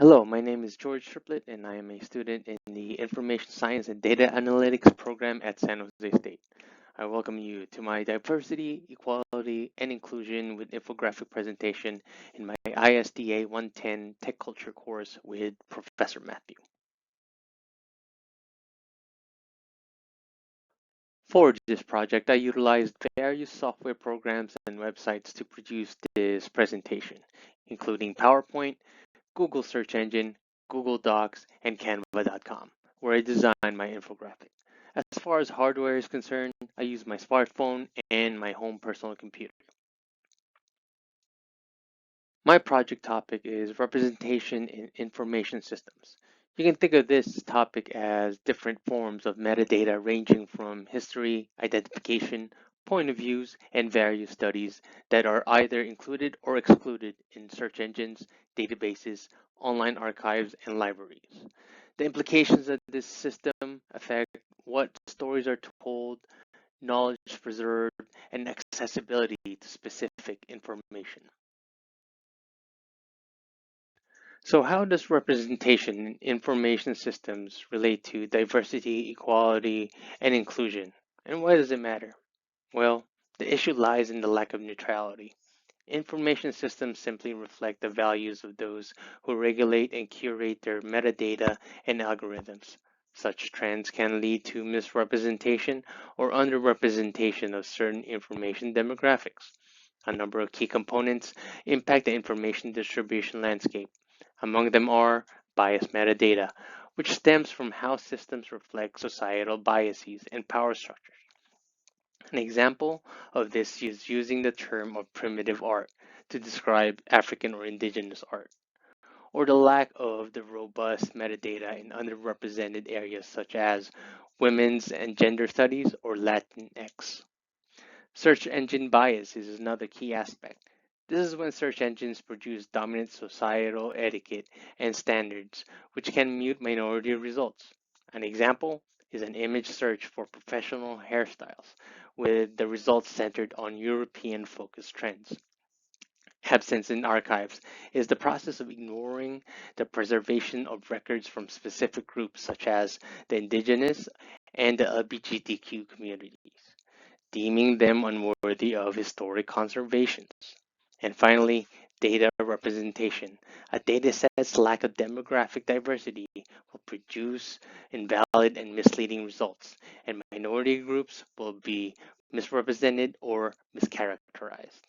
Hello, my name is George Triplett, and I am a student in the Information Science and Data Analytics program at San Jose State. I welcome you to my Diversity, Equality, and Inclusion with Infographic presentation in my ISDA 110 Tech Culture course with Professor Matthew. For this project, I utilized various software programs and websites to produce this presentation, including PowerPoint, Google Search Engine, Google Docs, and Canva.com, where I design my infographic. As far as hardware is concerned, I use my smartphone and my home personal computer. My project topic is representation in information systems. You can think of this topic as different forms of metadata ranging from history, identification, point of views, and various studies that are either included or excluded in search engines, databases, online archives, and libraries. The implications of this system affect what stories are told, knowledge preserved, and accessibility to specific information. So how does representation in information systems relate to diversity, equality, and inclusion? And why does it matter? Well, the issue lies in the lack of neutrality. Information systems simply reflect the values of those who regulate and curate their metadata and algorithms. Such trends can lead to misrepresentation or underrepresentation of certain information demographics. A number of key components impact the information distribution landscape. Among them are biased metadata, which stems from how systems reflect societal biases and power structures. An example of this is using the term of primitive art to describe African or indigenous art, or the lack of the robust metadata in underrepresented areas such as women's and gender studies or Latinx. Search engine bias is another key aspect. This is when search engines produce dominant societal etiquette and standards, which can mute minority results. An example is an image search for professional hairstyles, with the results centered on European focused trends. Absence in archives is the process of ignoring the preservation of records from specific groups such as the indigenous and the LGBTQ communities, deeming them unworthy of historic conservations. And finally, data representation. A dataset's lack of demographic diversity will produce invalid and misleading results, and minority groups will be misrepresented or mischaracterized.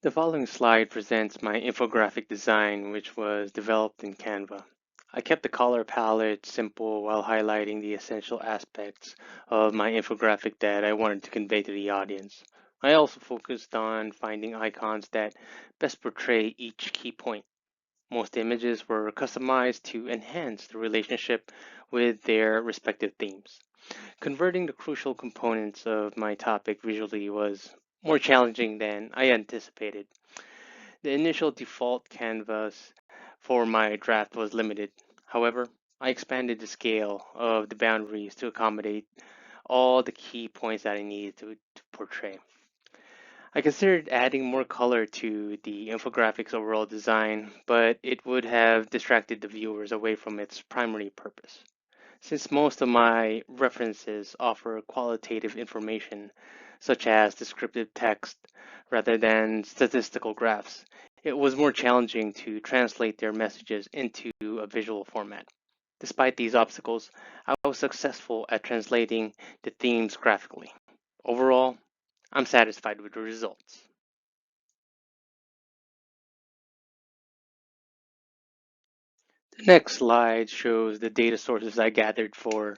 The following slide presents my infographic design, which was developed in Canva. I kept the color palette simple while highlighting the essential aspects of my infographic that I wanted to convey to the audience. I also focused on finding icons that best portray each key point. Most images were customized to enhance the relationship with their respective themes. Converting the crucial components of my topic visually was more challenging than I anticipated. The initial default canvas for my draft was limited. However, I expanded the scale of the boundaries to accommodate all the key points that I needed to portray. I considered adding more color to the infographics overall design, but it would have distracted the viewers away from its primary purpose. Since most of my references offer qualitative information, such as descriptive text rather than statistical graphs, it was more challenging to translate their messages into a visual format. Despite these obstacles, I was successful at translating the themes graphically. Overall, I'm satisfied with the results. The next slide shows the data sources I gathered for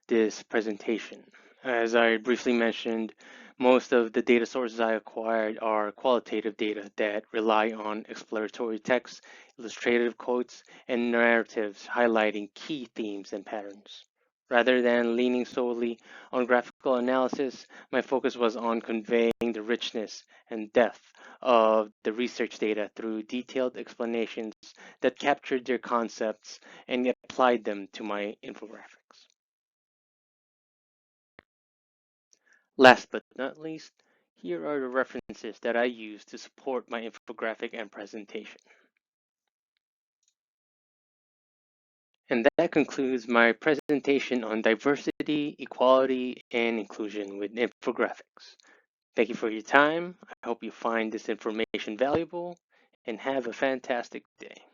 this presentation. As I briefly mentioned, most of the data sources I acquired are qualitative data that rely on exploratory text, illustrative quotes, and narratives highlighting key themes and patterns. Rather than leaning solely on graphical analysis, my focus was on conveying the richness and depth of the research data through detailed explanations that captured their concepts and applied them to my infographics. Last but not least, Here are the references that I use to support my infographic and presentation. And that concludes my presentation on diversity, equality, and inclusion with infographics. Thank you for your time. I hope you find this information valuable and have a fantastic day.